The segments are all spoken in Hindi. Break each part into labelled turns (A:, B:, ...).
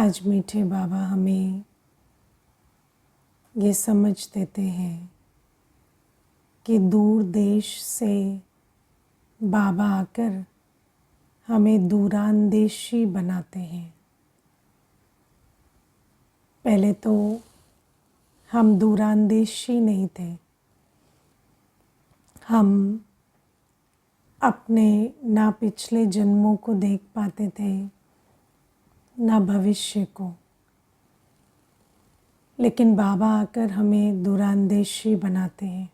A: आज मीठे बाबा हमें ये समझ देते हैं कि दूर देश से बाबा आकर हमें दूरांदेशी बनाते हैं। पहले तो हम दूरांदेशी नहीं थे, हम अपने ना पिछले जन्मों को देख पाते थे ना भविष्य को, लेकिन बाबा आकर हमें दूरांदेशी बनाते हैं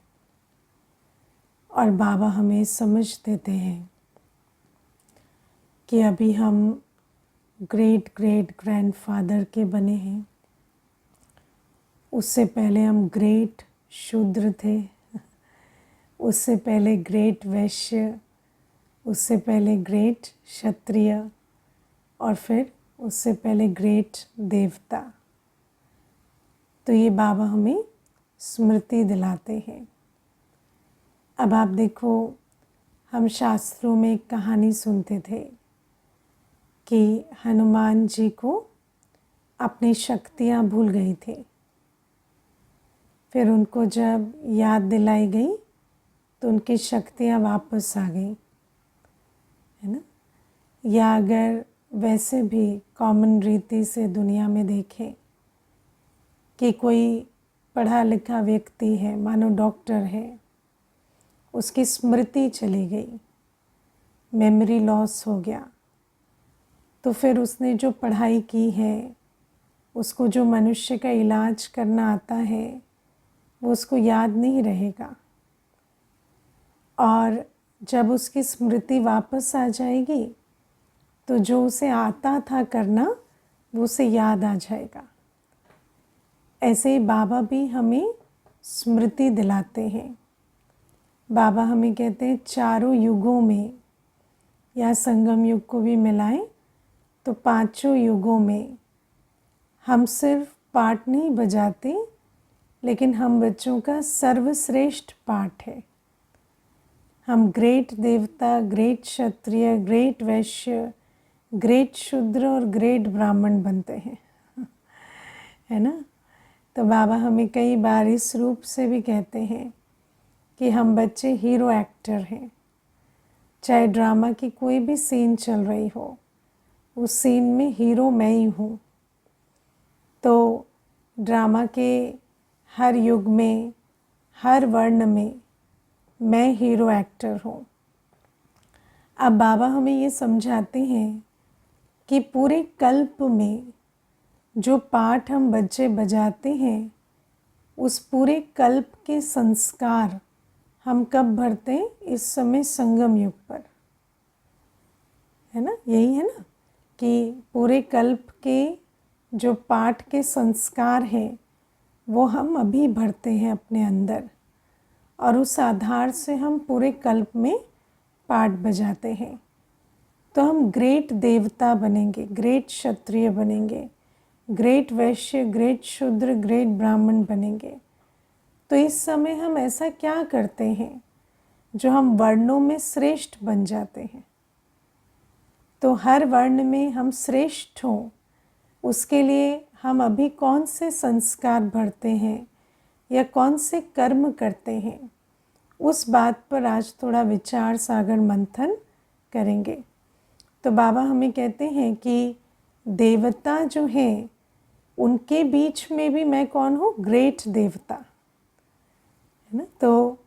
A: और बाबा हमें समझ देते हैं कि अभी हम ग्रेट ग्रेट ग्रैंडफादर के बने हैं। उससे पहले हम ग्रेट शूद्र थे, उससे पहले ग्रेट वैश्य, उससे पहले ग्रेट क्षत्रिय और फिर उससे पहले ग्रेट देवता। तो ये बाबा हमें स्मृति दिलाते हैं। अब आप देखो, हम शास्त्रों में एक कहानी सुनते थे कि हनुमान जी को अपनी शक्तियाँ भूल गई थी। फिर उनको जब याद दिलाई गई तो उनकी शक्तियाँ वापस आ गई, है ना। या अगर वैसे भी कॉमन रीति से दुनिया में देखें कि कोई पढ़ा लिखा व्यक्ति है, मानो डॉक्टर है, उसकी स्मृति चली गई, मेमोरी लॉस हो गया, तो फिर उसने जो पढ़ाई की है, उसको जो मनुष्य का इलाज करना आता है, वो उसको याद नहीं रहेगा। और जब उसकी स्मृति वापस आ जाएगी तो जो उसे आता था करना वो उसे याद आ जाएगा। ऐसे ही बाबा भी हमें स्मृति दिलाते हैं। बाबा हमें कहते हैं चारों युगों में, या संगम युग को भी मिलाएं तो पांचों युगों में हम सिर्फ पाठ नहीं बजाते, लेकिन हम बच्चों का सर्वश्रेष्ठ पाठ है। हम ग्रेट देवता, ग्रेट क्षत्रिय, ग्रेट वैश्य, ग्रेट शूद्र और ग्रेट ब्राह्मण बनते हैं, है ना। तो बाबा हमें कई बार इस रूप से भी कहते हैं कि हम बच्चे हीरो एक्टर हैं। चाहे ड्रामा की कोई भी सीन चल रही हो, उस सीन में हीरो मैं ही हूँ। तो ड्रामा के हर युग में, हर वर्ण में मैं हीरो एक्टर हूँ। अब बाबा हमें ये समझाते हैं कि पूरे कल्प में जो पाठ हम बच्चे बजाते हैं, उस पूरे कल्प के संस्कार हम कब भरते हैं? इस समय संगम युग पर, है ना। यही है ना कि पूरे कल्प के जो पाठ के संस्कार हैं वो हम अभी भरते हैं अपने अंदर, और उस आधार से हम पूरे कल्प में पाठ बजाते हैं। तो हम ग्रेट देवता बनेंगे, ग्रेट क्षत्रिय बनेंगे, ग्रेट वैश्य, ग्रेट शूद्र, ग्रेट ब्राह्मण बनेंगे। तो इस समय हम ऐसा क्या करते हैं जो हम वर्णों में श्रेष्ठ बन जाते हैं? तो हर वर्ण में हम श्रेष्ठ हों, उसके लिए हम अभी कौन से संस्कार भरते हैं या कौन से कर्म करते हैं, उस बात पर आज थोड़ा विचार सागर मंथन करेंगे। तो बाबा हमें कहते हैं कि देवता जो हैं उनके बीच में भी मैं कौन हूँ? ग्रेट देवता, है ना। तो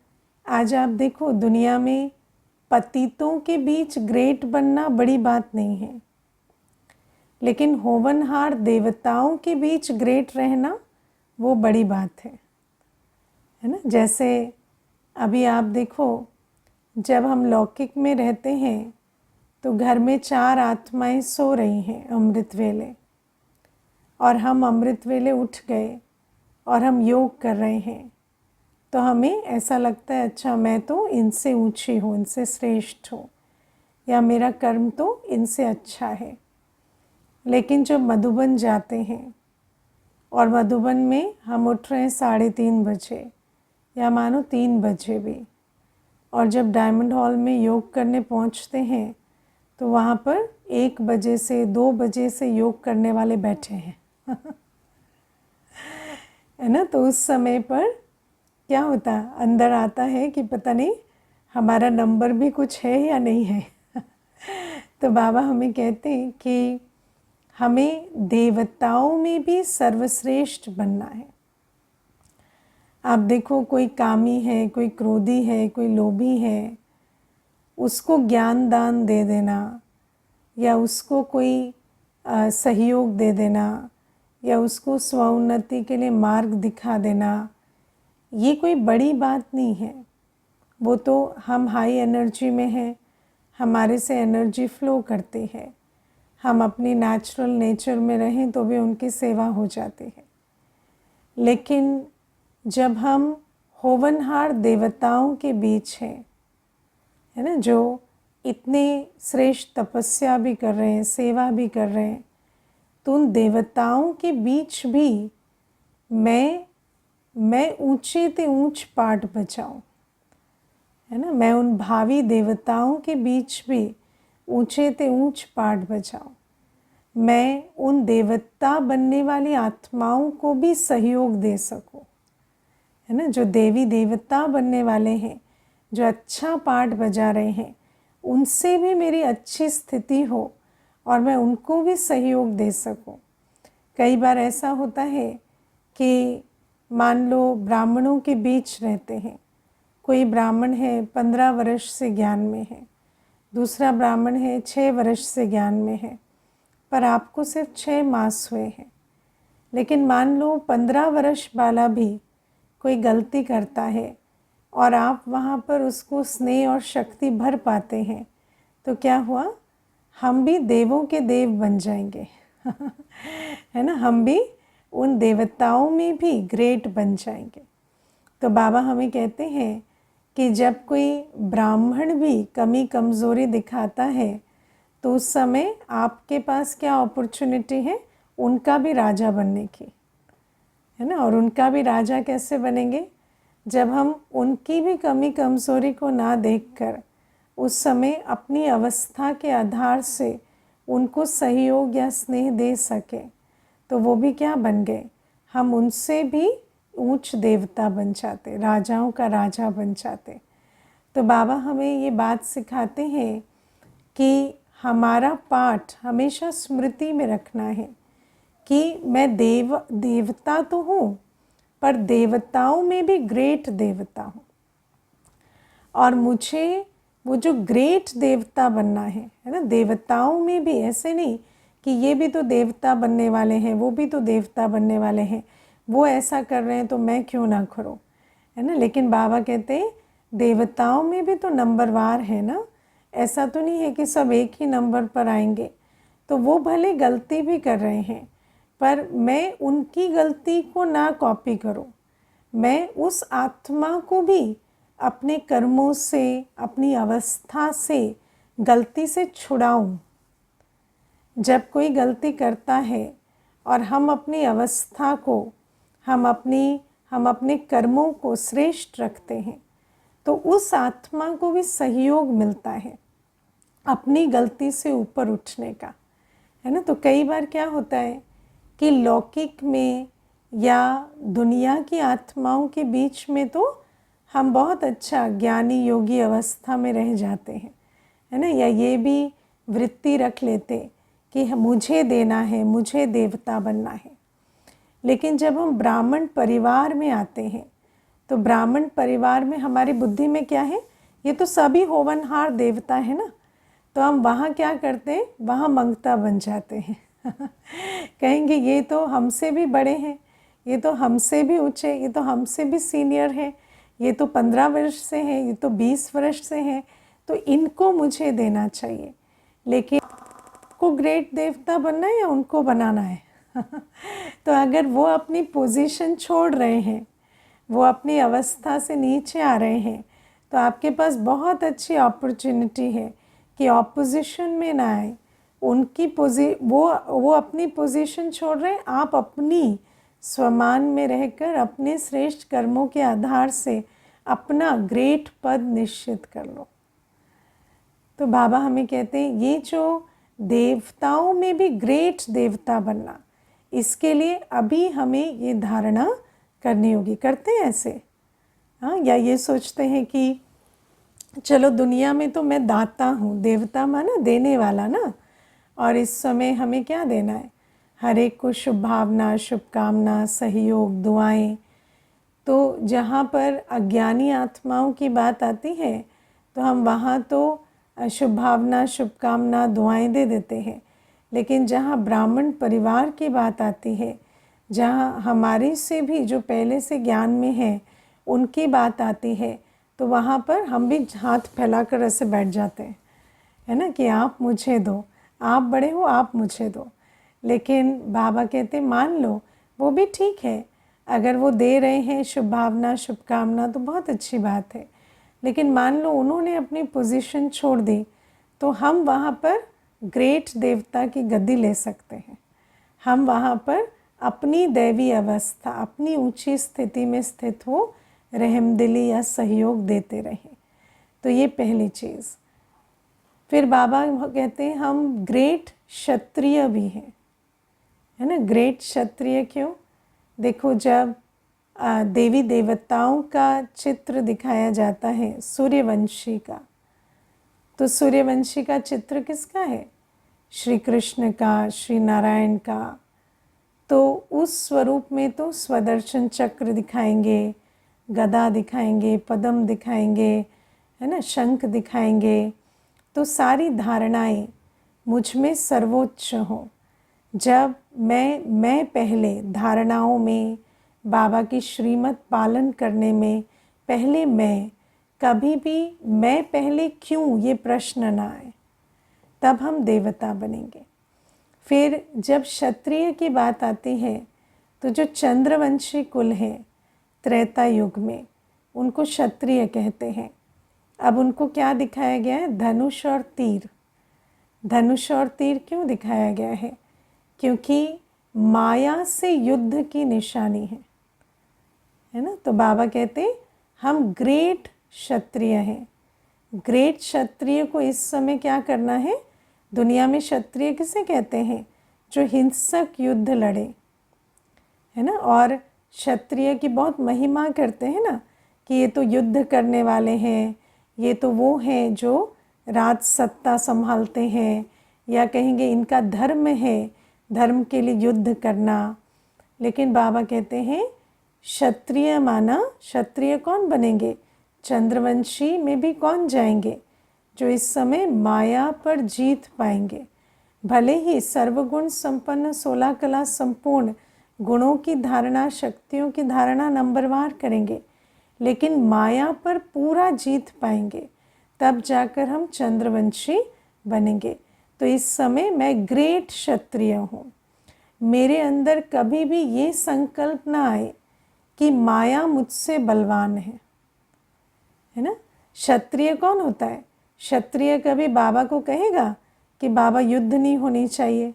A: आज आप देखो, दुनिया में पतितों के बीच ग्रेट बनना बड़ी बात नहीं है, लेकिन होवनहार देवताओं के बीच ग्रेट रहना वो बड़ी बात है ना। जैसे अभी आप देखो, जब हम लौकिक में रहते हैं तो घर में 4 आत्माएं सो रही हैं अमृत वेले, और हम अमृत वेले उठ गए और हम योग कर रहे हैं, तो हमें ऐसा लगता है अच्छा मैं तो इनसे ऊंची हूँ, इनसे श्रेष्ठ हूँ, या मेरा कर्म तो इनसे अच्छा है। लेकिन जब मधुबन जाते हैं और मधुबन में हम उठ रहे हैं 3:30 बजे या मानो 3 बजे भी, और जब डायमंड हॉल में योग करने पहुँचते हैं तो वहाँ पर 1 बजे से 2 बजे से योग करने वाले बैठे हैं है ना। तो उस समय पर क्या होता है, अंदर आता है कि पता नहीं हमारा नंबर भी कुछ है या नहीं है तो बाबा हमें कहते हैं कि हमें देवताओं में भी सर्वश्रेष्ठ बनना है। आप देखो, कोई कामी है, कोई क्रोधी है, कोई लोभी है, उसको ज्ञान दान दे देना या उसको कोई सहयोग दे देना या उसको स्वोन्नति के लिए मार्ग दिखा देना, ये कोई बड़ी बात नहीं है। वो तो हम हाई एनर्जी में हैं, हमारे से एनर्जी फ्लो करती है, हम अपनी नेचुरल नेचर में रहें तो भी उनकी सेवा हो जाती है। लेकिन जब हम होवनहार देवताओं के बीच हैं, है ना, जो इतने श्रेष्ठ तपस्या भी कर रहे हैं, सेवा भी कर रहे हैं, तो उन देवताओं के बीच भी मैं ऊंचे ते ऊंच पाठ बचाऊं, है ना। मैं उन भावी देवताओं के बीच भी ऊंचे ते ऊंच पाठ बचाऊं। मैं उन देवता बनने वाली आत्माओं को भी सहयोग दे सकूं, है ना। जो देवी देवता बनने वाले हैं, जो अच्छा पाठ बजा रहे हैं, उनसे भी मेरी अच्छी स्थिति हो और मैं उनको भी सहयोग दे सकूं। कई बार ऐसा होता है कि मान लो ब्राह्मणों के बीच रहते हैं, कोई ब्राह्मण है 15 वर्ष से ज्ञान में है, दूसरा ब्राह्मण है 6 वर्ष से ज्ञान में है, पर आपको सिर्फ 6 मास हुए हैं। लेकिन मान लो 15 वर्ष वाला भी कोई गलती करता है और आप वहाँ पर उसको स्नेह और शक्ति भर पाते हैं, तो क्या हुआ, हम भी देवों के देव बन जाएंगे है ना। हम भी उन देवताओं में भी ग्रेट बन जाएंगे। तो बाबा हमें कहते हैं कि जब कोई ब्राह्मण भी कमी कमज़ोरी दिखाता है, तो उस समय आपके पास क्या अपॉर्चुनिटी है, उनका भी राजा बनने की, है ना। और उनका भी राजा कैसे बनेंगे, जब हम उनकी भी कमी कमज़ोरी को ना देखकर उस समय अपनी अवस्था के आधार से उनको सहयोग या स्नेह दे सके, तो वो भी क्या बन गए, हम उनसे भी ऊंच देवता बन जाते, राजाओं का राजा बन जाते। तो बाबा हमें ये बात सिखाते हैं कि हमारा पाठ हमेशा स्मृति में रखना है कि मैं देवता तो हूँ, पर देवताओं में भी ग्रेट देवता हूँ, और मुझे वो जो ग्रेट देवता बनना है ना। देवताओं में भी ऐसे नहीं कि ये भी तो देवता बनने वाले हैं, वो भी तो देवता बनने वाले हैं, वो ऐसा कर रहे हैं तो मैं क्यों ना करूं, है ना। लेकिन बाबा कहते हैं देवताओं में भी तो नंबरवार है ना, ऐसा तो नहीं है कि सब एक ही नंबर पर आएंगे। तो वो भले गलती भी कर रहे हैं, पर मैं उनकी गलती को ना कॉपी करूं, मैं उस आत्मा को भी अपने कर्मों से, अपनी अवस्था से गलती से छुड़ाऊं। जब कोई गलती करता है और हम अपनी अवस्था को, हम अपने कर्मों को श्रेष्ठ रखते हैं, तो उस आत्मा को भी सहयोग मिलता है अपनी गलती से ऊपर उठने का, है ना। तो कई बार क्या होता है कि लौकिक में या दुनिया की आत्माओं के बीच में तो हम बहुत अच्छा ज्ञानी योगी अवस्था में रह जाते हैं, है ना, या ये भी वृत्ति रख लेते कि मुझे देना है, मुझे देवता बनना है। लेकिन जब हम ब्राह्मण परिवार में आते हैं, तो ब्राह्मण परिवार में हमारी बुद्धि में क्या है, ये तो सभी होवनहार देवता है ना। तो हम वहाँ क्या करते हैं, वहाँ मंगता बन जाते हैं कहेंगे ये तो हमसे भी बड़े हैं, ये तो हमसे भी ऊंचे, ये तो हमसे भी सीनियर है, ये तो 15 वर्ष से हैं, ये तो 20 वर्ष से हैं, तो इनको मुझे देना चाहिए। लेकिन को ग्रेट देवता बनना है या उनको बनाना है तो अगर वो अपनी पोजीशन छोड़ रहे हैं, वो अपनी अवस्था से नीचे आ रहे हैं, तो आपके पास बहुत अच्छी अपॉर्चुनिटी है कि ऑपोजिशन में ना आए। उनकी वो अपनी पोजीशन छोड़ रहे हैं, आप अपनी स्वमान में रहकर अपने श्रेष्ठ कर्मों के आधार से अपना ग्रेट पद निश्चित कर लो। तो बाबा हमें कहते हैं ये जो देवताओं में भी ग्रेट देवता बनना, इसके लिए अभी हमें ये धारणा करनी होगी। करते हैं ऐसे? हाँ, या ये सोचते हैं कि चलो दुनिया में तो मैं दाता हूँ, देवता माना देने वाला ना, और इस समय हमें क्या देना है? हर एक को शुभ भावना, शुभकामना, सहयोग, दुआएं। तो जहाँ पर अज्ञानी आत्माओं की बात आती है तो हम वहाँ तो शुभ भावना, शुभकामना, दुआएं दे देते हैं। लेकिन जहाँ ब्राह्मण परिवार की बात आती है, जहाँ हमारे से भी जो पहले से ज्ञान में है उनकी बात आती है, तो वहाँ पर हम भी हाथ फैलाकर ऐसे बैठ जाते हैं, है ना, कि आप मुझे दो, आप बड़े हो, आप मुझे दो। लेकिन बाबा कहते मान लो वो भी ठीक है, अगर वो दे रहे हैं शुभ भावना, शुभकामना तो बहुत अच्छी बात है। लेकिन मान लो उन्होंने अपनी पोजीशन छोड़ दी, तो हम वहाँ पर ग्रेट देवता की गद्दी ले सकते हैं। हम वहाँ पर अपनी दैवी अवस्था, अपनी ऊंची स्थिति में स्थित हो रहमदिली या सहयोग देते रहें। तो ये पहली चीज़। फिर बाबा कहते हैं हम ग्रेट क्षत्रिय भी हैं, है ना। ग्रेट क्षत्रिय क्यों? देखो, जब देवी देवताओं का चित्र दिखाया जाता है सूर्यवंशी का, तो सूर्यवंशी का चित्र किसका है? श्री कृष्ण का, श्री नारायण का। तो उस स्वरूप में तो स्वदर्शन चक्र दिखाएंगे, गदा दिखाएंगे, पद्म दिखाएंगे, है ना, शंख दिखाएंगे। तो सारी धारणाएं मुझ में सर्वोच्च हो। जब मैं पहले धारणाओं में, बाबा की श्रीमत पालन करने में पहले मैं, कभी भी मैं पहले क्यों ये प्रश्न ना आए, तब हम देवता बनेंगे। फिर जब क्षत्रिय की बात आती है तो जो चंद्रवंशी कुल है त्रेता युग में, उनको क्षत्रिय कहते हैं। अब उनको क्या दिखाया गया है? धनुष और तीर। धनुष और तीर क्यों दिखाया गया है? क्योंकि माया से युद्ध की निशानी है ना। तो बाबा कहते हम ग्रेट क्षत्रिय हैं। ग्रेट क्षत्रिय को इस समय क्या करना है? दुनिया में क्षत्रिय किसे कहते हैं? जो हिंसक युद्ध लड़े, है ना। और क्षत्रिय की बहुत महिमा करते हैं ना, कि ये तो युद्ध करने वाले हैं, ये तो वो हैं जो राज सत्ता संभालते हैं, या कहेंगे इनका धर्म है, धर्म के लिए युद्ध करना। लेकिन बाबा कहते हैं क्षत्रिय माना, क्षत्रिय कौन बनेंगे? चंद्रवंशी में भी कौन जाएंगे? जो इस समय माया पर जीत पाएंगे। भले ही सर्वगुण संपन्न, 16 कला संपूर्ण गुणों की धारणा, शक्तियों की धारणा नंबरवार करेंगे, लेकिन माया पर पूरा जीत पाएंगे, तब जाकर हम चंद्रवंशी बनेंगे। तो इस समय मैं ग्रेट क्षत्रिय हूँ। मेरे अंदर कभी भी ये संकल्प ना आए कि माया मुझसे बलवान है ना। क्षत्रिय कौन होता है? क्षत्रिय कभी बाबा को कहेगा कि बाबा युद्ध नहीं होनी चाहिए।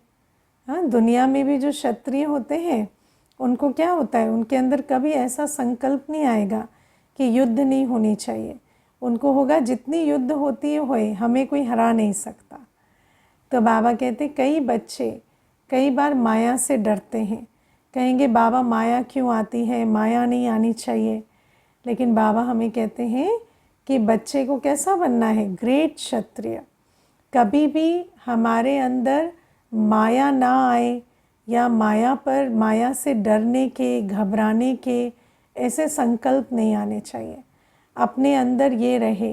A: हाँ, दुनिया में भी जो क्षत्रिय होते हैं उनको क्या होता है? उनके अंदर कभी ऐसा संकल्प नहीं आएगा कि युद्ध नहीं होनी चाहिए। उनको होगा जितनी युद्ध होती है होए, हमें कोई हरा नहीं सकता। तो बाबा कहते कई बच्चे कई बार माया से डरते हैं, कहेंगे बाबा माया क्यों आती है, माया नहीं आनी चाहिए। लेकिन बाबा हमें कहते हैं कि बच्चे को कैसा बनना है? ग्रेट क्षत्रिय। कभी भी हमारे अंदर माया ना आए, या माया पर, माया से डरने के, घबराने के ऐसे संकल्प नहीं आने चाहिए। अपने अंदर ये रहे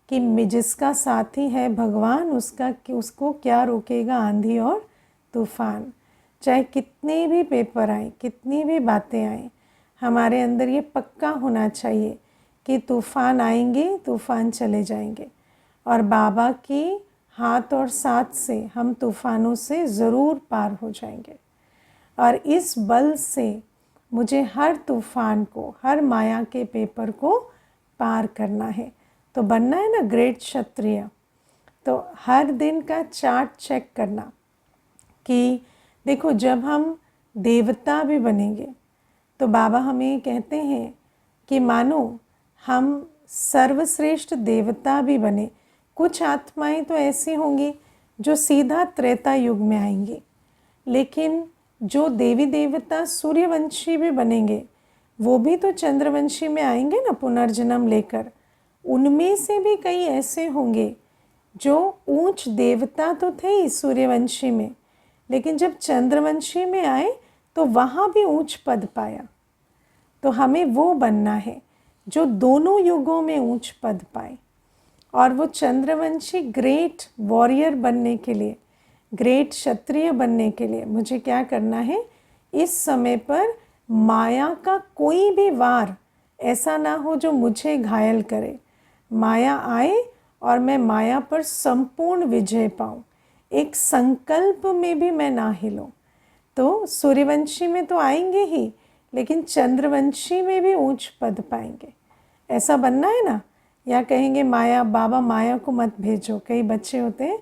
A: कि जिसका साथी है भगवान, उसको क्या रोकेगा आंधी और तूफान। चाहे कितने भी पेपर आए, कितनी भी बातें आए, हमारे अंदर ये पक्का होना चाहिए कि तूफान आएंगे, तूफान चले जाएंगे, और बाबा की हाथ और साथ से हम तूफानों से ज़रूर पार हो जाएंगे। और इस बल से मुझे हर तूफान को, हर माया के पेपर को पार करना है। तो बनना है ना ग्रेट क्षत्रिय। तो हर दिन का चार्ट चेक करना कि देखो, जब हम देवता भी बनेंगे तो बाबा हमें कहते हैं कि मानो हम सर्वश्रेष्ठ देवता भी बने। कुछ आत्माएं तो ऐसी होंगी जो सीधा त्रेता युग में आएंगे। लेकिन जो देवी देवता सूर्यवंशी भी बनेंगे वो भी तो चंद्रवंशी में आएंगे ना पुनर्जन्म लेकर। उनमें से भी कई ऐसे होंगे जो ऊंच देवता तो थे ही सूर्यवंशी में, लेकिन जब चंद्रवंशी में आए तो वहाँ भी ऊंच पद पाया। तो हमें वो बनना है जो दोनों युगों में ऊंच पद पाए। और वो चंद्रवंशी ग्रेट वॉरियर बनने के लिए, ग्रेट क्षत्रिय बनने के लिए मुझे क्या करना है, इस समय पर माया का कोई भी वार ऐसा ना हो जो मुझे घायल करे। माया आए और मैं माया पर संपूर्ण विजय पाऊँ, एक संकल्प में भी मैं ना हिलूँ। तो सूर्यवंशी में तो आएंगे ही, लेकिन चंद्रवंशी में भी ऊंच पद पाएंगे। ऐसा बनना है ना। या कहेंगे माया, बाबा माया को मत भेजो। कई बच्चे होते हैं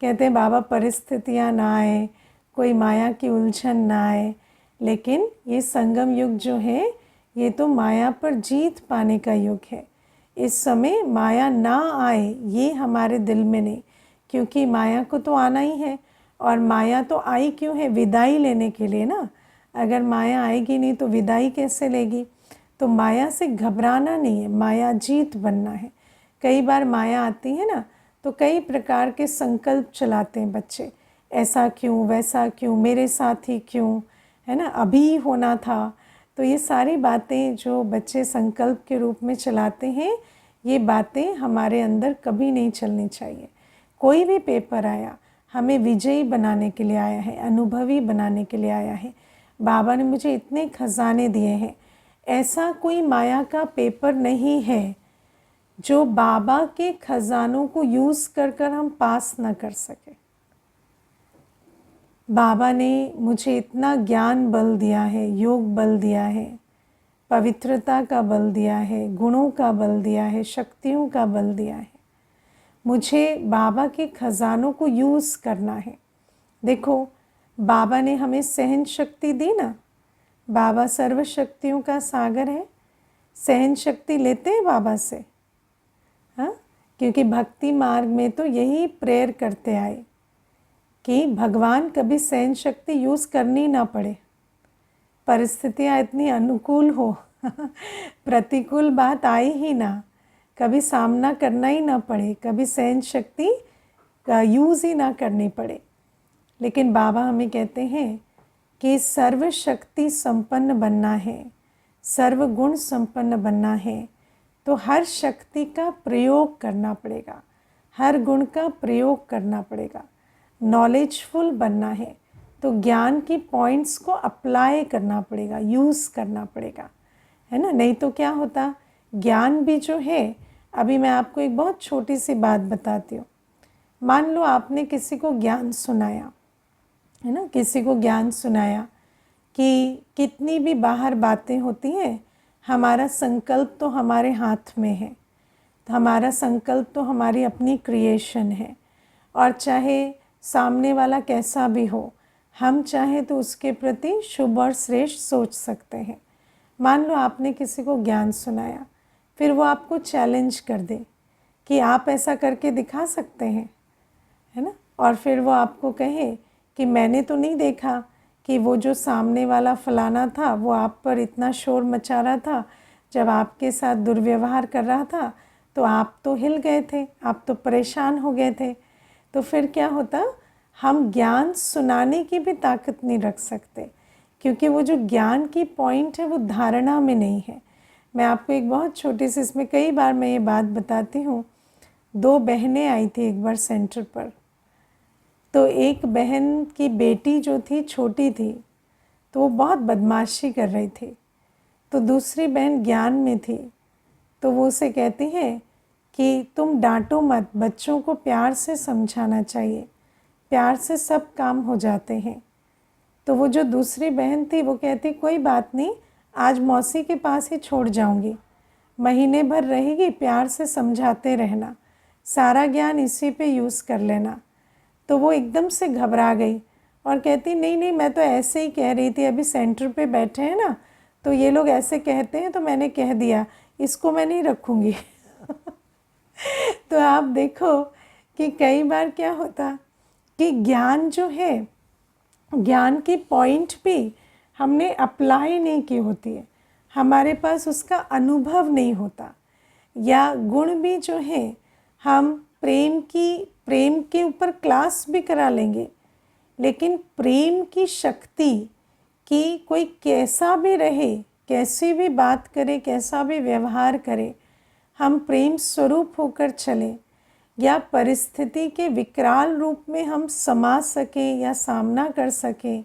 A: कहते हैं बाबा परिस्थितियाँ ना आए, कोई माया की उलझन ना आए। लेकिन ये संगम युग जो है ये तो माया पर जीत पाने का युग है। इस समय माया ना आए ये हमारे दिल में नहीं, क्योंकि माया को तो आना ही है। और माया तो आई क्यों है, विदाई लेने के लिए ना। अगर माया आएगी नहीं तो विदाई कैसे लेगी। तो माया से घबराना नहीं है, माया जीत बनना है। कई बार माया आती है ना तो कई प्रकार के संकल्प चलाते हैं बच्चे, ऐसा क्यों, वैसा क्यों, मेरे साथ ही क्यों, है ना, अभी होना था। तो ये सारी बातें जो बच्चे संकल्प के रूप में चलाते हैं, ये बातें हमारे अंदर कभी नहीं चलनी चाहिए। कोई भी पेपर आया हमें विजयी बनाने के लिए आया है, अनुभवी बनाने के लिए आया है। बाबा ने मुझे इतने खजाने दिए हैं, ऐसा कोई माया का पेपर नहीं है जो बाबा के खजानों को यूज़ कर कर हम पास ना कर सके। बाबा ने मुझे इतना ज्ञान बल दिया है, योग बल दिया है, पवित्रता का बल दिया है, गुणों का बल दिया है, शक्तियों का बल दिया है। मुझे बाबा के खजानों को यूज़ करना है। देखो बाबा ने हमें सहन शक्ति दी ना। बाबा सर्वशक्तियों का सागर है। सहन शक्ति लेते हैं बाबा से, हाँ, क्योंकि भक्ति मार्ग में तो यही प्रेयर करते आए कि भगवान कभी सहन शक्ति यूज़ करनी ना पड़े, परिस्थितियाँ इतनी अनुकूल हो प्रतिकूल बात आए ही ना, कभी सामना करना ही ना पड़े, कभी सहन शक्ति का यूज़ ही ना करनी पड़े। लेकिन बाबा हमें कहते हैं कि सर्वशक्ति संपन्न बनना है, सर्वगुण संपन्न बनना है, तो हर शक्ति का प्रयोग करना पड़ेगा, हर गुण का प्रयोग करना पड़ेगा। नॉलेजफुल बनना है तो ज्ञान की पॉइंट्स को अप्लाई करना पड़ेगा, यूज़ करना पड़ेगा, है ना। नहीं तो क्या होता, ज्ञान भी जो है, अभी मैं आपको एक बहुत छोटी सी बात बताती हूँ। मान लो आपने किसी को ज्ञान सुनाया, है ना, किसी को ज्ञान सुनाया कि कितनी भी बाहर बातें होती हैं, हमारा संकल्प तो हमारे हाथ में है, तो हमारा संकल्प तो हमारी अपनी क्रिएशन है। और चाहे सामने वाला कैसा भी हो, हम चाहे तो उसके प्रति शुभ और श्रेष्ठ सोच सकते हैं। मान लो आपने किसी को ज्ञान सुनाया, फिर वो आपको चैलेंज कर दे कि आप ऐसा करके दिखा सकते हैं, है ना। और फिर वो आपको कहे कि मैंने तो नहीं देखा कि वो जो सामने वाला फलाना था वो आप पर इतना शोर मचा रहा था, जब आपके साथ दुर्व्यवहार कर रहा था तो आप तो हिल गए थे, आप तो परेशान हो गए थे। तो फिर क्या होता, हम ज्ञान सुनाने की भी ताकत नहीं रख सकते, क्योंकि वो जो ज्ञान की पॉइंट है वो धारणा में नहीं है। मैं आपको एक बहुत छोटी सी, इसमें कई बार मैं ये बात बताती हूँ। दो बहनें आई थी एक बार सेंटर पर। तो एक बहन की बेटी जो थी छोटी थी, तो वो बहुत बदमाशी कर रही थी। तो दूसरी बहन ज्ञान में थी, तो वो उसे कहती है कि तुम डांटो मत, बच्चों को प्यार से समझाना चाहिए, प्यार से सब काम हो जाते हैं। तो वो जो दूसरी बहन थी वो कहती कोई बात नहीं, आज मौसी के पास ही छोड़ जाऊंगी, महीने भर रहेगी, प्यार से समझाते रहना, सारा ज्ञान इसी पे यूज़ कर लेना। तो वो एकदम से घबरा गई और कहती नहीं नहीं, मैं तो ऐसे ही कह रही थी, अभी सेंटर पे बैठे हैं ना तो ये लोग ऐसे कहते हैं तो मैंने कह दिया, इसको मैं नहीं रखूँगी तो आप देखो कि कई बार क्या होता, कि ज्ञान जो है, ज्ञान की पॉइंट भी हमने अप्लाई नहीं की होती है, हमारे पास उसका अनुभव नहीं होता। या गुण भी जो है, हम प्रेम के ऊपर क्लास भी करा लेंगे, लेकिन प्रेम की शक्ति कि कोई कैसा भी रहे, कैसी भी बात करे, कैसा भी व्यवहार करे, हम प्रेम स्वरूप होकर चले, या परिस्थिति के विकराल रूप में हम समा सकें या सामना कर सकें,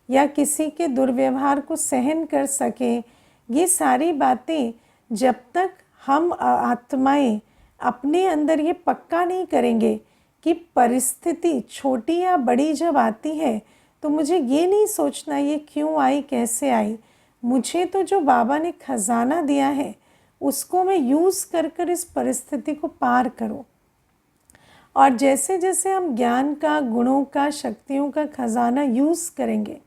A: या किसी के दुर्व्यवहार को सहन कर सकें, ये सारी बातें जब तक हम आत्माएं अपने अंदर ये पक्का नहीं करेंगे कि परिस्थिति छोटी या बड़ी जब आती है तो मुझे ये नहीं सोचना ये क्यों आई, कैसे आई, मुझे तो जो बाबा ने खजाना दिया है उसको मैं यूज़ कर कर इस परिस्थिति को पार करूं। और जैसे जैसे हम ज्ञान का, गुणों का, शक्तियों का खजाना यूज़ करेंगे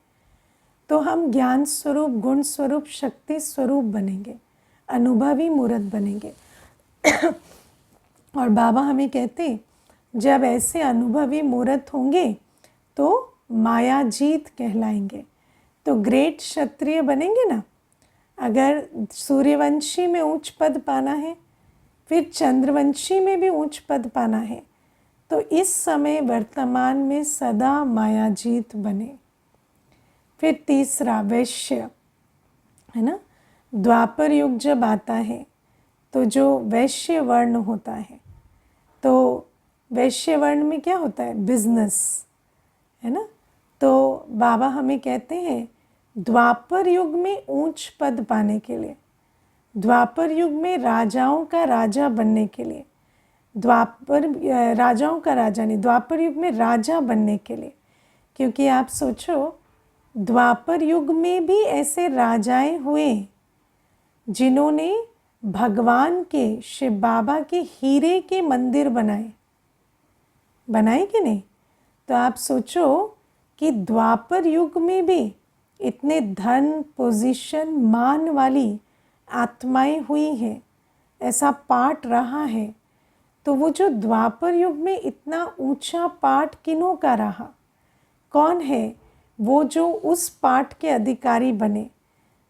A: तो हम ज्ञान स्वरूप, गुण स्वरूप, शक्ति स्वरूप बनेंगे, अनुभवी मूर्त बनेंगे। और बाबा हमें कहते जब ऐसे अनुभवी मूर्त होंगे तो माया जीत कहलाएंगे, तो ग्रेट क्षत्रिय बनेंगे ना। अगर सूर्यवंशी में उच्च पद पाना है, फिर चंद्रवंशी में भी उच्च पद पाना है, तो इस समय वर्तमान में सदा माया जीत बने। फिर तीसरा वैश्य है ना, द्वापर युग जब आता है तो जो वैश्य वर्ण होता है, तो वैश्य वर्ण में क्या होता है, बिजनेस है ना। तो बाबा हमें कहते हैं द्वापर युग में ऊंच पद पाने के लिए, द्वापर युग में राजाओं का राजा बनने के लिए, राजाओं का राजा नहीं, द्वापर युग में राजा बनने के लिए, क्योंकि आप सोचो द्वापर युग में भी ऐसे राजाएं हुए जिन्होंने भगवान के, शिव बाबा के हीरे के मंदिर बनाए कि नहीं। तो आप सोचो कि द्वापर युग में भी इतने धन, पोजीशन, मान वाली आत्माएं हुई हैं, ऐसा पाठ रहा है, तो वो जो द्वापर युग में इतना ऊंचा पाठ किन्हों का रहा, कौन है वो जो उस पाठ के अधिकारी बने।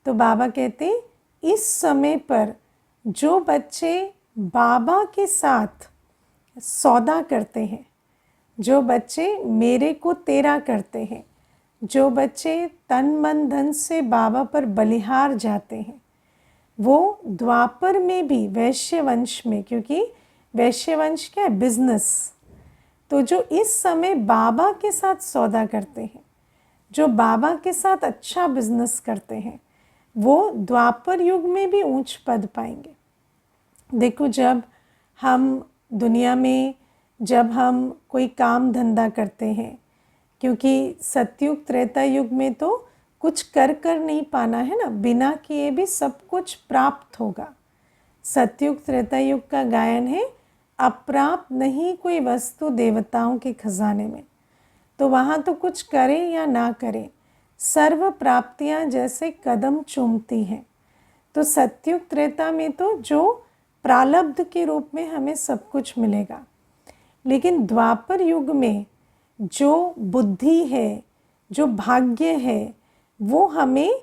A: तो बाबा कहते इस समय पर जो बच्चे बाबा के साथ सौदा करते हैं, जो बच्चे मेरे को तेरा करते हैं, जो बच्चे तन मन धन से बाबा पर बलिहार जाते हैं, वो द्वापर में भी वैश्य वंश में, क्योंकि वैश्य वंश क्या है, बिजनेस, तो जो इस समय बाबा के साथ सौदा करते हैं, जो बाबा के साथ अच्छा बिजनेस करते हैं, वो द्वापर युग में भी ऊंच पद पाएंगे। देखो जब हम दुनिया में, जब हम कोई काम धंधा करते हैं, क्योंकि सतयुग त्रेता युग में तो कुछ कर नहीं पाना है ना, बिना किए भी सब कुछ प्राप्त होगा। सतयुग त्रेता युग का गायन है, अप्राप्त नहीं कोई वस्तु देवताओं के खजाने में। तो वहाँ तो कुछ करें या ना करें, सर्व प्राप्तियाँ जैसे कदम चूमती हैं। तो सतयुग त्रेता में तो जो प्रालब्ध के रूप में हमें सब कुछ मिलेगा, लेकिन द्वापर युग में जो बुद्धि है, जो भाग्य है, वो हमें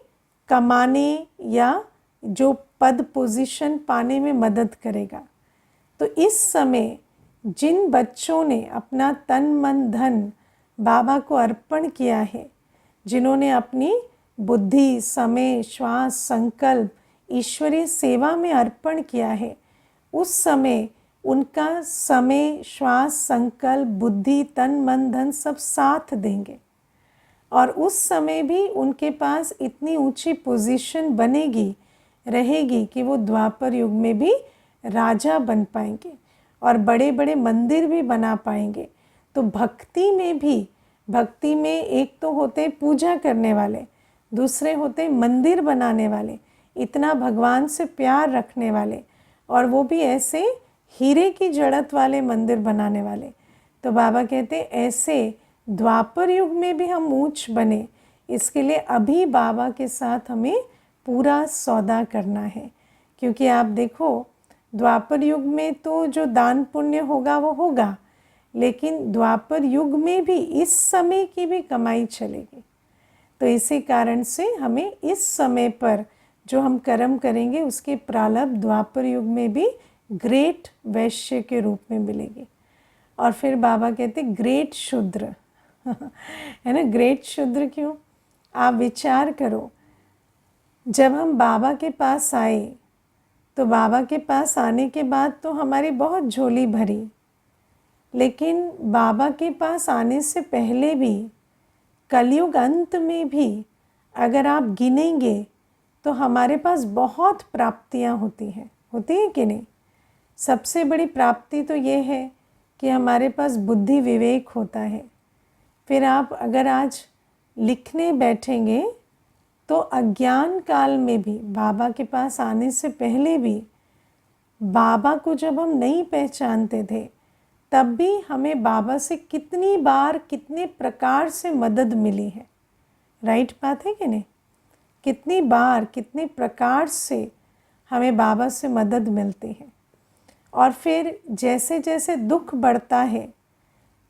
A: कमाने या जो पद पोजीशन पाने में मदद करेगा। तो इस समय जिन बच्चों ने अपना तन मन धन बाबा को अर्पण किया है, जिन्होंने अपनी बुद्धि, समय, श्वास, संकल्प ईश्वरीय सेवा में अर्पण किया है, उस समय उनका समय, श्वास, संकल्प, बुद्धि, तन मन धन सब साथ देंगे, और उस समय भी उनके पास इतनी ऊंची पोजीशन बनेगी, रहेगी कि वो द्वापर युग में भी राजा बन पाएंगे और बड़े बड़े मंदिर भी बना पाएंगे। तो भक्ति में भी, भक्ति में एक तो होते पूजा करने वाले, दूसरे होते मंदिर बनाने वाले, इतना भगवान से प्यार रखने वाले, और वो भी ऐसे हीरे की जड़त वाले मंदिर बनाने वाले। तो बाबा कहते ऐसे द्वापर युग में भी हम ऊंच बने, इसके लिए अभी बाबा के साथ हमें पूरा सौदा करना है। क्योंकि आप देखो द्वापर युग में तो जो दान पुण्य होगा वो होगा, लेकिन द्वापर युग में भी इस समय की भी कमाई चलेगी। तो इसी कारण से हमें इस समय पर जो हम कर्म करेंगे उसके प्रारब्ध द्वापर युग में भी ग्रेट वैश्य के रूप में मिलेगी। और फिर बाबा कहते ग्रेट शूद्र है ना। ग्रेट शूद्र क्यों? आप विचार करो, जब हम बाबा के पास आए तो बाबा के पास आने के बाद तो हमारी बहुत झोली भरी, लेकिन बाबा के पास आने से पहले भी कलयुग अंत में भी अगर आप गिनेंगे तो हमारे पास बहुत प्राप्तियां होती हैं कि नहीं। सबसे बड़ी प्राप्ति तो ये है कि हमारे पास बुद्धि विवेक होता है। फिर आप अगर आज लिखने बैठेंगे तो अज्ञान काल में भी बाबा के पास आने से पहले भी बाबा को जब हम नहीं पहचानते थे तब भी हमें बाबा से कितनी बार कितने प्रकार से मदद मिली है। राइट बात है कि नहीं? कितनी बार कितने प्रकार से हमें बाबा से मदद मिलती है। और फिर जैसे जैसे दुख बढ़ता है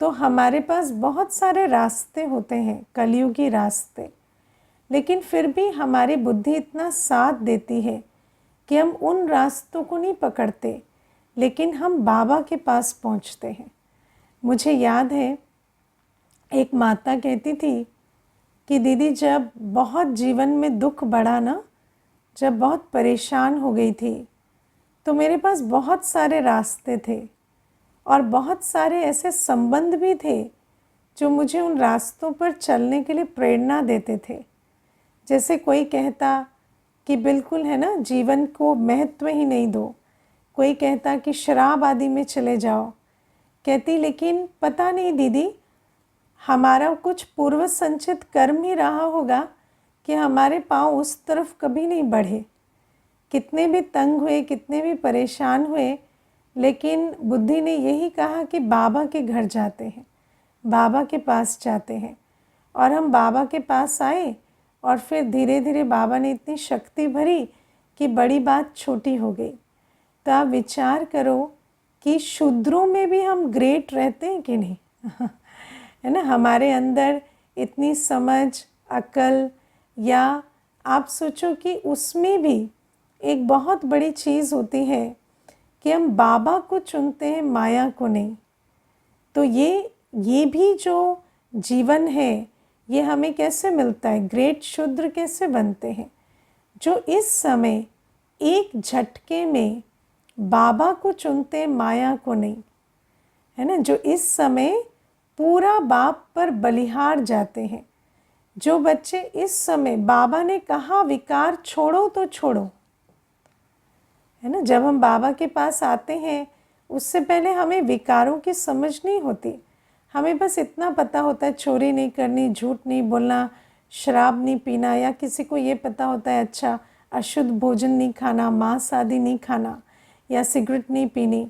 A: तो हमारे पास बहुत सारे रास्ते होते हैं, कलयुगी रास्ते, लेकिन फिर भी हमारी बुद्धि इतना साथ देती है कि हम उन रास्तों को नहीं पकड़ते, लेकिन हम बाबा के पास पहुंचते हैं। मुझे याद है एक माता कहती थी कि दीदी जब बहुत जीवन में दुख बढ़ा ना, जब बहुत परेशान हो गई थी, तो मेरे पास बहुत सारे रास्ते थे और बहुत सारे ऐसे संबंध भी थे जो मुझे उन रास्तों पर चलने के लिए प्रेरणा देते थे। जैसे कोई कहता कि बिल्कुल है ना, जीवन को महत्व ही नहीं दो, कोई कहता कि शराब आदि में चले जाओ। कहती लेकिन पता नहीं दीदी, हमारा कुछ पूर्व संचित कर्म ही रहा होगा कि हमारे पाँव उस तरफ कभी नहीं बढ़े। कितने भी तंग हुए, कितने भी परेशान हुए, लेकिन बुद्धि ने यही कहा कि बाबा के घर जाते हैं, बाबा के पास जाते हैं। और हम बाबा के पास आए और फिर धीरे धीरे बाबा ने इतनी शक्ति भरी कि बड़ी बात छोटी हो गई। तो आप विचार करो कि शूद्रों में भी हम ग्रेट रहते हैं कि नहीं है ना। हमारे अंदर इतनी समझ, अकल, या आप सोचो कि उसमें भी एक बहुत बड़ी चीज़ होती है कि हम बाबा को चुनते हैं, माया को नहीं। तो ये भी जो जीवन है ये हमें कैसे मिलता है? ग्रेट शूद्र कैसे बनते हैं? जो इस समय एक झटके में बाबा को चुनते हैं, माया को नहीं, है ना। जो इस समय पूरा बाप पर बलिहार जाते हैं। जो बच्चे इस समय बाबा ने कहा विकार छोड़ो तो छोड़ो, है ना। जब हम बाबा के पास आते हैं उससे पहले हमें विकारों की समझ नहीं होती। हमें बस इतना पता होता है चोरी नहीं करनी, झूठ नहीं बोलना, शराब नहीं पीना, या किसी को ये पता होता है अच्छा अशुद्ध भोजन नहीं खाना, मांस आदि नहीं खाना, या सिगरेट नहीं पीनी।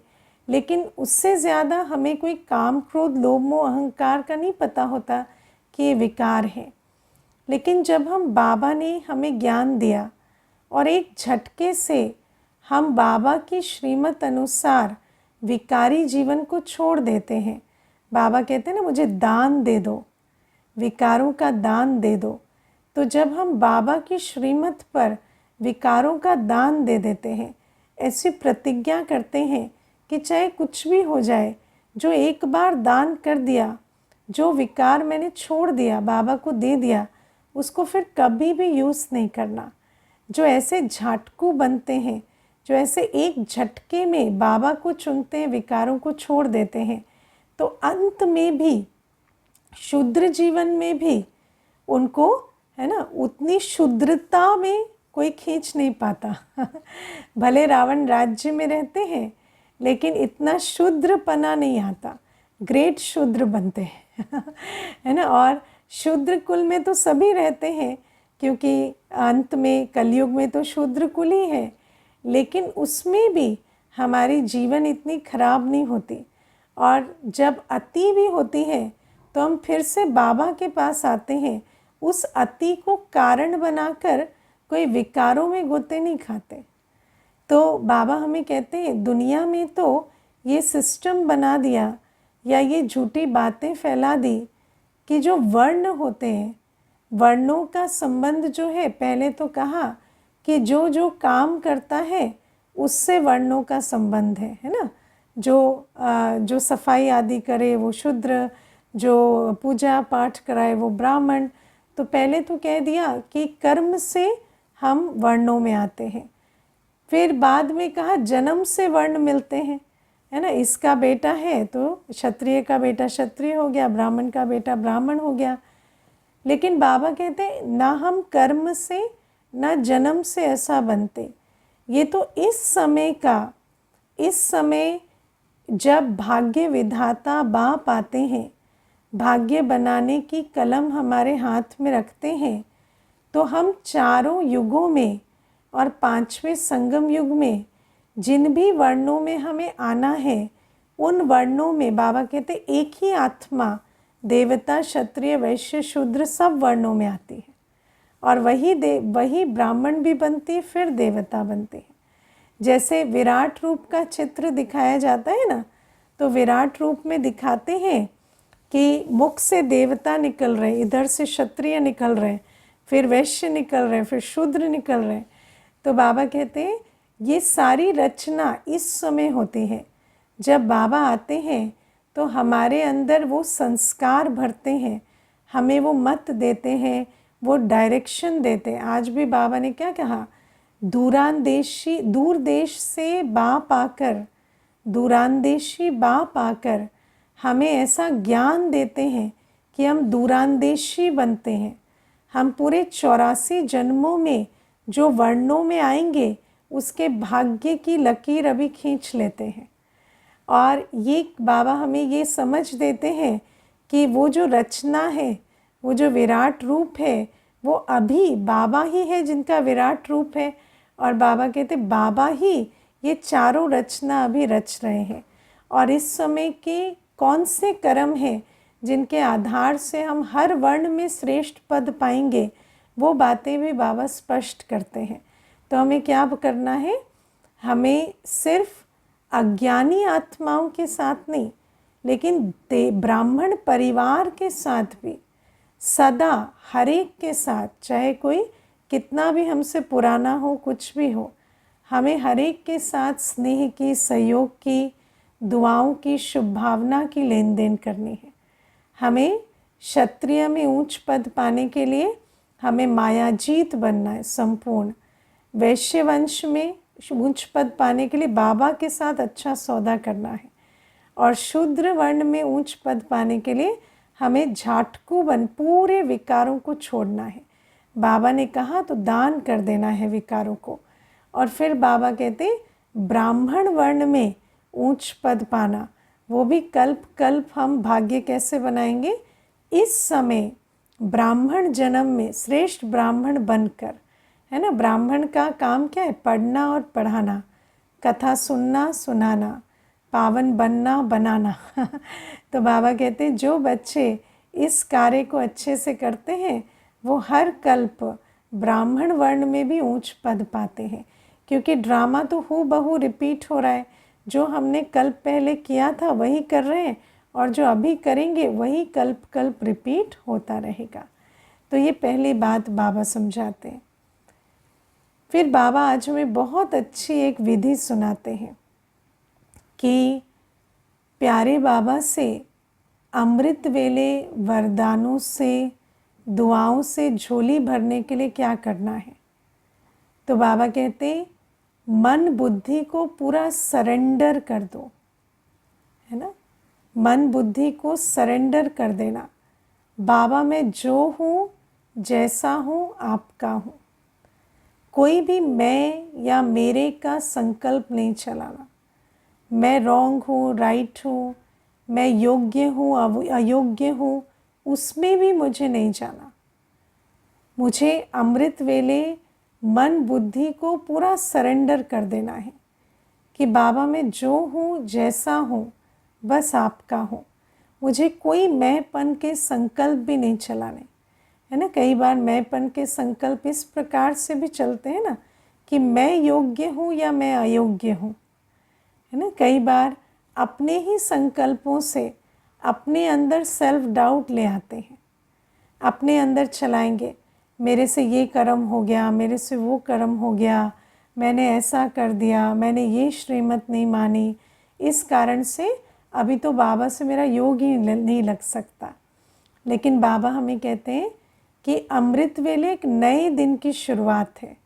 A: लेकिन उससे ज़्यादा हमें कोई काम, क्रोध, लोभ, मोह, अहंकार का नहीं पता होता कि ये विकार है। लेकिन जब हम बाबा ने हमें ज्ञान दिया और एक झटके से हम बाबा की श्रीमत अनुसार विकारी जीवन को छोड़ देते हैं। बाबा कहते हैं ना, मुझे दान दे दो, विकारों का दान दे दो। तो जब हम बाबा की श्रीमत पर विकारों का दान दे देते हैं, ऐसी प्रतिज्ञा करते हैं कि चाहे कुछ भी हो जाए, जो एक बार दान कर दिया, जो विकार मैंने छोड़ दिया, बाबा को दे दिया, उसको फिर कभी भी यूज़ नहीं करना। जो ऐसे झाटकू बनते हैं, जो ऐसे एक झटके में बाबा को चुनते हैं, विकारों को छोड़ देते हैं, तो अंत में भी शुद्र जीवन में भी उनको, है ना, उतनी शुद्रता में कोई खींच नहीं पाता भले रावण राज्य में रहते हैं लेकिन इतना शुद्रपना नहीं आता। ग्रेट शुद्र बनते हैं है ना। और शुद्र कुल में तो सभी रहते हैं, क्योंकि अंत में कलयुग में तो शूद्र कुल ही है, लेकिन उसमें भी हमारी जीवन इतनी खराब नहीं होती। और जब अति भी होती है तो हम फिर से बाबा के पास आते हैं, उस अति को कारण बनाकर कोई विकारों में गोते नहीं खाते। तो बाबा हमें कहते हैं दुनिया में तो ये सिस्टम बना दिया, या ये झूठी बातें फैला दी कि जो वर्ण होते हैं, वर्णों का संबंध जो है, पहले तो कहा कि जो जो काम करता है उससे वर्णों का संबंध है ना। जो सफाई आदि करे वो शूद्र, जो पूजा पाठ कराए वो ब्राह्मण। तो पहले तो कह दिया कि कर्म से हम वर्णों में आते हैं। फिर बाद में कहा जन्म से वर्ण मिलते हैं, है ना। इसका बेटा है तो क्षत्रिय का बेटा क्षत्रिय हो गया, ब्राह्मण का बेटा ब्राह्मण हो गया। लेकिन बाबा कहते हैं ना हम कर्म से ना जन्म से ऐसा बनते। ये तो इस समय जब भाग्य विधाता बाप आते हैं, भाग्य बनाने की कलम हमारे हाथ में रखते हैं, तो हम चारों युगों में और 5वें संगम युग में जिन भी वर्णों में हमें आना है, उन वर्णों में बाबा कहते एक ही आत्मा देवता, क्षत्रिय, वैश्य, शूद्र सब वर्णों में आती है। और वही ब्राह्मण भी बनती है, फिर देवता बनते हैं। जैसे विराट रूप का चित्र दिखाया जाता है ना, तो विराट रूप में दिखाते हैं कि मुख से देवता निकल रहे, इधर से क्षत्रिय निकल रहे, फिर वैश्य निकल रहे, फिर शूद्र निकल रहे। तो बाबा कहते हैं ये सारी रचना इस समय होती है। जब बाबा आते हैं तो हमारे अंदर वो संस्कार भरते हैं, हमें वो मत देते हैं, वो डायरेक्शन देते हैं। आज भी बाबा ने क्या कहा, दूर देश से बाप आकर, दूरांदेशी बाप आकर हमें ऐसा ज्ञान देते हैं कि हम दूरांदेशी बनते हैं। हम पूरे 84 जन्मों में जो वर्णों में आएंगे उसके भाग्य की लकीर अभी खींच लेते हैं। और ये बाबा हमें ये समझ देते हैं कि वो जो रचना है, वो जो विराट रूप है, वो अभी बाबा ही है जिनका विराट रूप है। और बाबा कहते बाबा ही ये चारों रचना अभी रच रहे हैं। और इस समय के कौन से कर्म हैं जिनके आधार से हम हर वर्ण में श्रेष्ठ पद पाएंगे, वो बातें भी बाबा स्पष्ट करते हैं। तो हमें क्या करना है, हमें सिर्फ अज्ञानी आत्माओं के साथ नहीं, लेकिन ब्राह्मण परिवार के साथ भी सदा हर एक के साथ, चाहे कोई कितना भी हमसे पुराना हो, कुछ भी हो, हमें हर एक के साथ स्नेह की, सहयोग की, दुआओं की, शुभ भावना की लेन देन करनी है। हमें क्षत्रिय में ऊंच पद पाने के लिए हमें मायाजीत बनना है संपूर्ण। वैश्य वंश में ऊंच पद पाने के लिए बाबा के साथ अच्छा सौदा करना है। और शूद्र वर्ण में ऊंच पद पाने के लिए हमें झाटकू बन पूरे विकारों को छोड़ना है। बाबा ने कहा तो दान कर देना है विकारों को। और फिर बाबा कहते ब्राह्मण वर्ण में ऊंच पद पाना, वो भी कल्प कल्प हम भाग्य कैसे बनाएंगे, इस समय ब्राह्मण जन्म में श्रेष्ठ ब्राह्मण बनकर, है ना। ब्राह्मण का काम क्या है, पढ़ना और पढ़ाना, कथा सुनना सुनाना, पावन बनना बनाना। तो बाबा कहते हैं जो बच्चे इस कार्य को अच्छे से करते हैं वो हर कल्प ब्राह्मण वर्ण में भी ऊंच पद पाते हैं। क्योंकि ड्रामा तो हूबहू रिपीट हो रहा है, जो हमने कल्प पहले किया था वही कर रहे हैं, और जो अभी करेंगे वही कल्प कल्प रिपीट होता रहेगा। तो ये पहली बात बाबा समझाते हैं। फिर बाबा आज हमें बहुत अच्छी एक विधि सुनाते हैं कि प्यारे बाबा से अमृत वेले वरदानों से, दुआओं से झोली भरने के लिए क्या करना है। तो बाबा कहते मन बुद्धि को पूरा सरेंडर कर दो, है ना। मन बुद्धि को सरेंडर कर देना। बाबा मैं जो हूँ, जैसा हूँ, आपका हूँ। कोई भी मैं या मेरे का संकल्प नहीं चलाना। मैं रॉन्ग हूँ, राइट हूँ, मैं योग्य हूँ, अयोग्य हूँ, उसमें भी मुझे नहीं जाना। मुझे अमृत वेले मन बुद्धि को पूरा सरेंडर कर देना है कि बाबा मैं जो हूँ, जैसा हूँ, बस आपका हूँ। मुझे कोई मैंपन के संकल्प भी नहीं चलाने, है ना। कई बार मैंपन के संकल्प इस प्रकार से भी चलते हैं ना कि मैं योग्य हूँ या मैं अयोग्य हूँ, है ना। कई बार अपने ही संकल्पों से अपने अंदर सेल्फ डाउट ले आते हैं, अपने अंदर चलाएंगे, मेरे से ये कर्म हो गया, मेरे से वो कर्म हो गया, मैंने ऐसा कर दिया, मैंने ये श्रीमत नहीं मानी, इस कारण से अभी तो बाबा से मेरा योग ही नहीं लग सकता। लेकिन बाबा हमें कहते हैं कि अमृत वेले एक नए दिन की शुरुआत है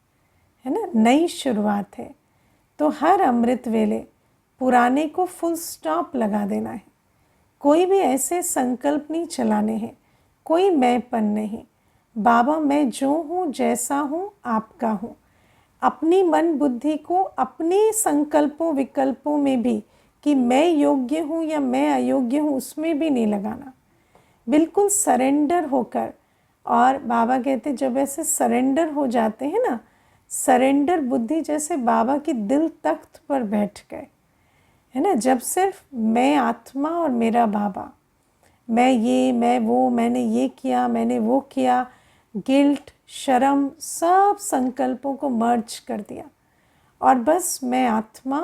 A: ना, नई शुरुआत है। तो हर अमृत वेले पुराने को फुल स्टॉप लगा देना है। कोई भी ऐसे संकल्प नहीं चलाने हैं, कोई मैंपन नहीं। बाबा मैं जो हूँ, जैसा हूँ, आपका हूँ। अपनी मन बुद्धि को अपने संकल्पों विकल्पों में भी कि मैं योग्य हूँ या मैं अयोग्य हूँ, उसमें भी नहीं लगाना। बिल्कुल सरेंडर होकर, और बाबा कहते जब ऐसे सरेंडर हो जाते हैं ना, सरेंडर बुद्धि जैसे बाबा की दिल तख्त पर बैठ गए, है ना। जब सिर्फ मैं आत्मा और मेरा बाबा, मैं ये, मैं वो, मैंने ये किया, मैंने वो किया, गिल्ट, शर्म, सब संकल्पों को मर्ज कर दिया और बस मैं आत्मा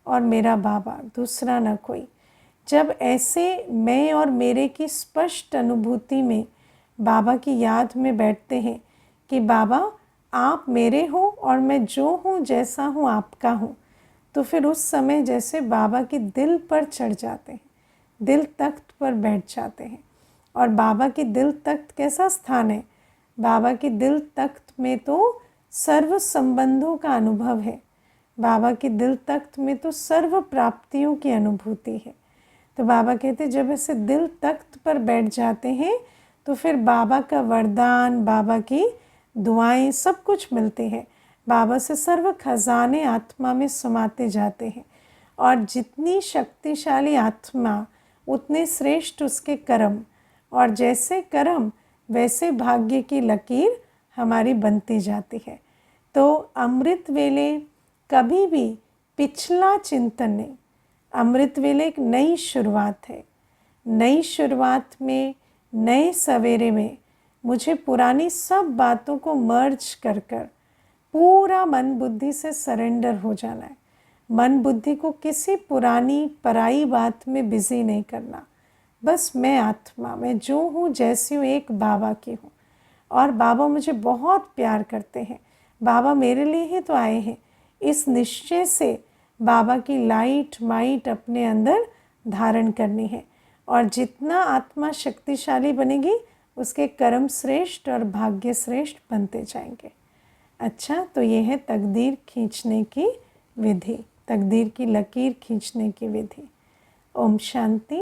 A: और मेरा बाबा, दूसरा ना कोई। जब ऐसे मैं और मेरे की स्पष्ट अनुभूति में बाबा की याद में बैठते हैं कि बाबा आप मेरे हो और मैं जो हूँ, जैसा हूँ, आपका हूँ, तो फिर उस समय जैसे बाबा की दिल पर चढ़ जाते हैं, दिल तख्त पर बैठ जाते हैं। और बाबा की दिल तख्त कैसा स्थान है? बाबा की दिल तख्त में तो सर्व संबंधों का अनुभव है। बाबा की दिल तख्त में तो सर्व प्राप्तियों की अनुभूति है। तो बाबा कहते जब ऐसे दिल तख्त पर बैठ जाते हैं तो फिर बाबा का वरदान, बाबा की दुआएं, सब कुछ मिलते हैं। बाबा से सर्व खजाने आत्मा में समाते जाते हैं और जितनी शक्तिशाली आत्मा उतने श्रेष्ठ उसके कर्म, और जैसे कर्म वैसे भाग्य की लकीर हमारी बनती जाती है। तो अमृत वेले कभी भी पिछला चिंतन नहीं, अमृत वेले एक नई शुरुआत है। नई शुरुआत में, नए सवेरे में मुझे पुरानी सब बातों को मर्ज कर कर पूरा मन बुद्धि से सरेंडर हो जाना है। मन बुद्धि को किसी पुरानी पराई बात में बिजी नहीं करना। बस मैं आत्मा, मैं जो हूँ, जैसी हूँ, एक बाबा की हूँ और बाबा मुझे बहुत प्यार करते हैं। बाबा मेरे लिए ही तो आए हैं। इस निश्चय से बाबा की लाइट माइट अपने अंदर धारण करनी है और जितना आत्मा शक्तिशाली बनेगी उसके कर्म श्रेष्ठ और भाग्य श्रेष्ठ बनते जाएंगे। अच्छा, तो ये है तकदीर खींचने की विधि, तकदीर की लकीर खींचने की विधि। ओम शांति।